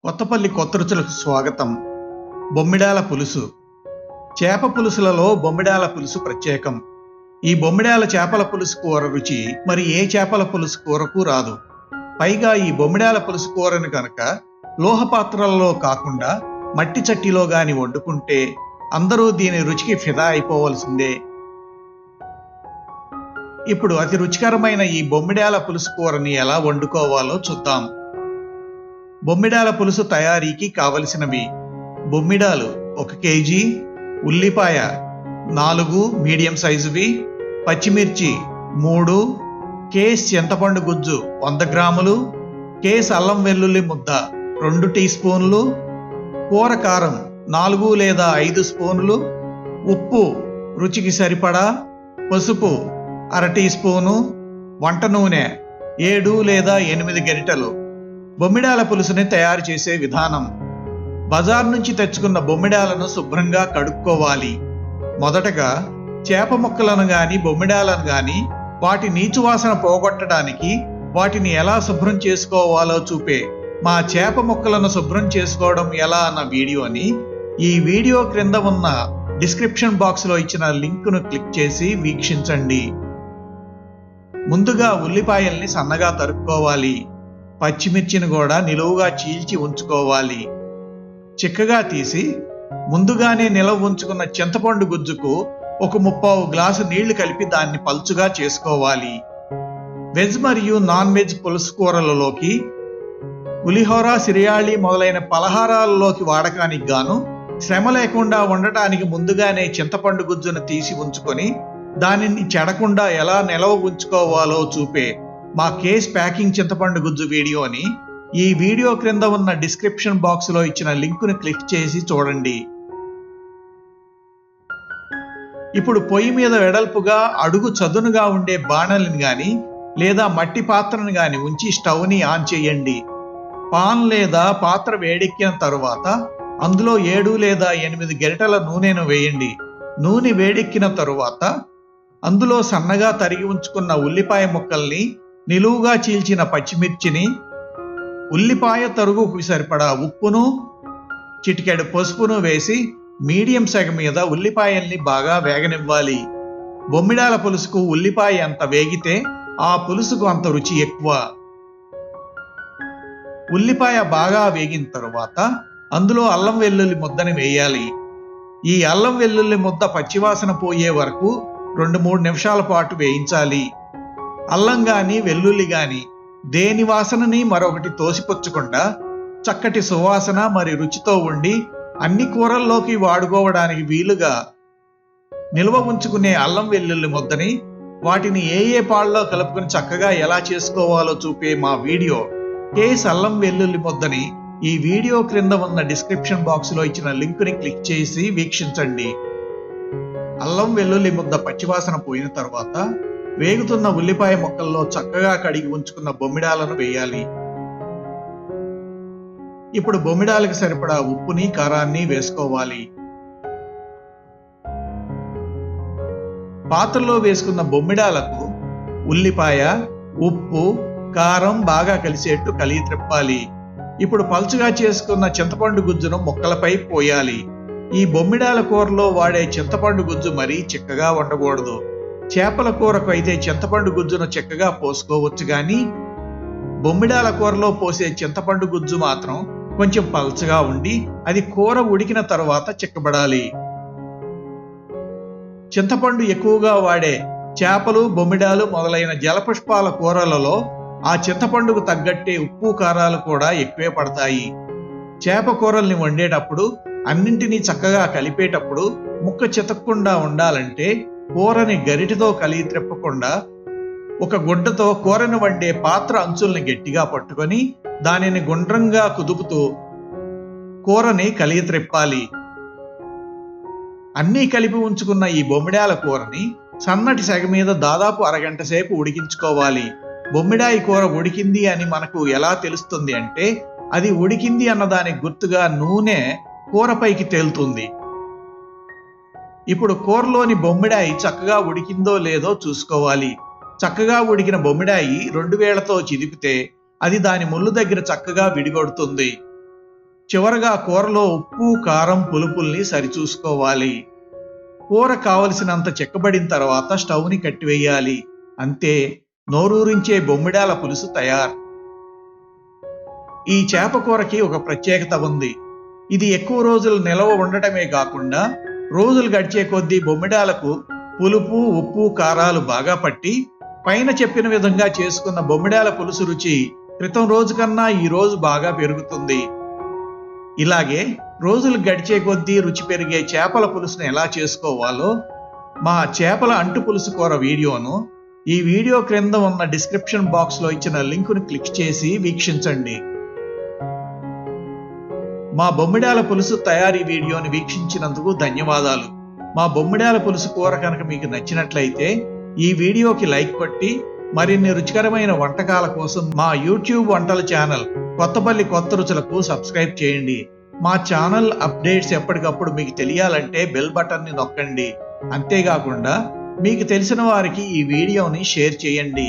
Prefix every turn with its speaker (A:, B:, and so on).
A: కొత్తపల్లి కొత్త రుచులకు స్వాగతం. బొమ్మిడాల పులుసు. చేప పులుసులలో బొమ్మిడాల పులుసు ప్రత్యేకం. ఈ బొమ్మిడాల చేపల పులుసు కూర రుచి మరి ఏ చేపల పులుసు కూరకు రాదు. పైగా ఈ బొమ్మిడాల పులుసు కూరను కనుక లోహ పాత్రలలో కాకుండా మట్టి చట్టిలో గాని వండుకుంటే అందరూ దీని రుచికి ఫిదా అయిపోవలసిందే. ఇప్పుడు అతి రుచికరమైన ఈ బొమ్మిడాల పులుసు కూరని ఎలా వండుకోవాలో చూద్దాం. బొమ్మిడాల పులుసు తయారీకి కావలసినవి: బొమ్మిడాలు 1 కేజీ, ఉల్లిపాయ 4 మీడియం సైజువి, పచ్చిమిర్చి 3, కేస్ చింతపండు గుజ్జు 100 గ్రాములు, కేస్ అల్లం వెల్లుల్లి ముద్ద 2 టీ స్పూన్లు, కూర కారం 4 లేదా 5 స్పూన్లు, ఉప్పు రుచికి సరిపడా, పసుపు 1/2 టీ స్పూను, వంట నూనె 7 లేదా 8 గరిటెలు. బొమ్మిడాల పులుసుని తయారు చేసే విధానం: బజార్ నుంచి తెచ్చుకున్న బొమ్మిడాలను శుభ్రంగా కడుక్కోవాలి. మొదటగా చేప ముక్కలను గాని బొమ్మిడాలను గాని వాటి నీచు వాసన పోగొట్టడానికి వాటిని ఎలా శుభ్రం చేసుకోవాలో చూపే మా చేప ముక్కలను శుభ్రం చేసుకోవడం ఎలా అన్న వీడియోని ఈ వీడియో క్రింద ఉన్న డిస్క్రిప్షన్ బాక్స్లో ఇచ్చిన లింకును క్లిక్ చేసి వీక్షించండి. ముందుగా ఉల్లిపాయల్ని సన్నగా తరుక్కోవాలి. పచ్చిమిర్చిని కూడా నిలువుగా చీల్చి ఉంచుకోవాలి. చిక్కగా తీసి ముందుగానే నిలవ ఉంచుకున్న చింతపండు గుజ్జుకు 1/3 గ్లాసు నీళ్లు కలిపి దాన్ని పల్చుగా చేసుకోవాలి. వెజ్ మరియు నాన్ వెజ్ పులుసు కూరలలోకి, పులిహోర, సిరియాళి మొదలైన పలహారాలలోకి వాడకానికి గాను శ్రమ లేకుండా ఉండటానికి ముందుగానే చింతపండు గుజ్జును తీసి ఉంచుకొని దానిని చెడకుండా ఎలా నిలవ ఉంచుకోవాలో చూపే మా కేస్ ప్యాకింగ్ చింతపండు గుజ్జు వీడియోని ఈ వీడియో క్రింద ఉన్న డిస్క్రిప్షన్ బాక్స్లో ఇచ్చిన లింకును క్లిక్ చేసి చూడండి. ఇప్పుడు పొయ్యి మీద వెడల్పుగా అడుగు చదునుగా ఉండే బాణలిని గాని లేదా మట్టి పాత్రను గాని ఉంచి స్టవ్ని ఆన్ చేయండి. పాన్ లేదా పాత్ర వేడెక్కిన తరువాత అందులో 7 లేదా 8 గరిటెల నూనెను వేయండి. నూనె వేడెక్కిన తరువాత అందులో సన్నగా తరిగి ఉంచుకున్న ఉల్లిపాయ ముక్కల్ని, నిలువుగా చీల్చిన పచ్చిమిర్చిని, ఉల్లిపాయ తరుగుకు సరిపడా ఉప్పును, చిటికెడు పసుపును వేసి మీడియం సెగ మీద ఉల్లిపాయల్ని బాగా వేగనివ్వాలి. బొమ్మిడాల పులుసుకు ఉల్లిపాయ ఎంత వేగితే ఆ పులుసుకు అంత రుచి ఎక్కువ. ఉల్లిపాయ బాగా వేగిన తరువాత అందులో అల్లం వెల్లుల్లి ముద్దని వేయాలి. ఈ అల్లం వెల్లుల్లి ముద్ద పచ్చివాసన పోయే వరకు 2-3 నిమిషాల పాటు వేయించాలి. అల్లం గాని వెల్లుల్లి గాని దేని వాసనని మరొకటి తోసిపుచ్చకుండా చక్కటి సువాసన మరి రుచితో ఉండి అన్ని కూరల్లోకి వాడుకోవడానికి వీలుగా నిల్వ ఉంచుకునే అల్లం వెల్లుల్లి ముద్దని వాటిని ఏ పాళ్ళలో కలుపుకొని చక్కగా ఎలా చేసుకోవాలో చూపే మా వీడియో కేస్ అల్లం వెల్లుల్లి ముద్దని ఈ వీడియో క్రింద ఉన్న డిస్క్రిప్షన్ బాక్స్లో ఇచ్చిన లింకుని క్లిక్ చేసి వీక్షించండి. అల్లం వెల్లుల్లి ముద్ద పచ్చివాసన పోయిన తర్వాత వేగుతున్న ఉల్లిపాయ ముక్కల్లో చక్కగా కడిగి ఉంచుకున్న బొమ్మిడాలను వేయాలి. ఇప్పుడు బొమ్మిడాలకు సరిపడా ఉప్పుని, కారాన్ని వేసుకోవాలి. పాత్రలో వేసుకున్న బొమ్మిడాలకు ఉల్లిపాయ, ఉప్పు, కారం బాగా కలిసేట్టు కలిగి త్రిప్పాలి. ఇప్పుడు పల్చగా చేసుకున్న చింతపండు గుజ్జును ముక్కలపై పోయాలి. ఈ బొమ్మిడాల కూరలో వాడే చింతపండు గుజ్జు మరీ చిక్కగా ఉండకూడదు. చేపల కూరకు అయితే చింతపండు గుజ్జును చిక్కగా పోసుకోవచ్చు గాని బొమ్మిడాల కూరలో పోసే చింతపండు గుజ్జు మాత్రం కొంచెం పల్చగా ఉండి అది కూర ఉడికిన తర్వాత చిక్కబడాలి. చింతపండు ఎక్కువగా వాడే చేపలు, బొమ్మిడాలు మొదలైన జలపుష్పాల కూరలలో ఆ చింతపండుకు తగ్గట్టే ఉప్పు, కారాలు కూడా ఎక్కువే పడతాయి. చేప కూరల్ని వండేటప్పుడు అన్నింటినీ చక్కగా కలిపేటప్పుడు ముక్క చితక్కుండా ఉండాలంటే కూరని గరిటెతో కలిగి త్రిప్పకుండా ఒక గుడ్డతో కూరను వండే పాత్ర అంచుల్ని గట్టిగా పట్టుకొని దానిని గుండ్రంగా కుదుపుతూ కూరని కలిగి త్రిప్పాలి. అన్నీ కలిపి ఉంచుకున్న ఈ బొమ్మిడాల కూరని సన్నటి సెగ మీద దాదాపు అరగంట సేపు ఉడికించుకోవాలి. బొమ్మిడాయి కూర ఉడికింది అని మనకు ఎలా తెలుస్తుంది అంటే అది ఉడికింది అన్నదానికి గుర్తుగా నూనె కూరపైకి తేలుతుంది. ఇప్పుడు కూరలోని బొమ్మిడాయి చక్కగా ఉడికిందో లేదో చూసుకోవాలి. చక్కగా ఉడికిన బొమ్మిడాయి 2 వేళ్లతో చిదిపితే అది దాని ముళ్ళు దగ్గర చక్కగా విడిగొడుతుంది. చివరగా కూరలో ఉప్పు, కారం, పులుపుల్ని సరిచూసుకోవాలి. కూర కావలసినంత చిక్కబడిన తర్వాత స్టవ్ని కట్టివేయాలి. అంతే, నోరూరించే బొమ్మిడాల పులుసు తయారు. ఈ చేప కూరకి ఒక ప్రత్యేకత ఉంది. ఇది ఎక్కువ రోజులు నిలవ ఉండటమే కాకుండా రోజులు గడిచే కొద్దీ బొమ్మిడాలకు పులుపు, ఉప్పు, కారాలు బాగా పట్టి పైన చెప్పిన విధంగా చేసుకున్న బొమ్మిడాల పులుసు రుచి క్రితం రోజు కన్నా ఈ రోజు బాగా పెరుగుతుంది. ఇలాగే రోజులు గడిచే కొద్దీ రుచి పెరిగే చేపల పులుసును ఎలా చేసుకోవాలో మా చేపల అంటు పులుసు కూర వీడియోను ఈ వీడియో క్రింద ఉన్న డిస్క్రిప్షన్ బాక్స్లో ఇచ్చిన లింకును క్లిక్ చేసి వీక్షించండి. మా బొమ్మిడాల పులుసు తయారీ వీడియోని వీక్షించినందుకు ధన్యవాదాలు. మా బొమ్మిడాల పులుసు కూర కనుక మీకు నచ్చినట్లయితే ఈ వీడియోకి లైక్ కొట్టి మరిన్ని రుచికరమైన వంటకాల కోసం మా యూట్యూబ్ వంటల ఛానల్ కొత్తపల్లి కొత్త రుచులకు సబ్స్క్రైబ్ చేయండి. మా ఛానల్ అప్డేట్స్ ఎప్పటికప్పుడు మీకు తెలియాలంటే బెల్ బటన్ని నొక్కండి. అంతేకాకుండా మీకు తెలిసిన వారికి ఈ వీడియోని షేర్ చేయండి.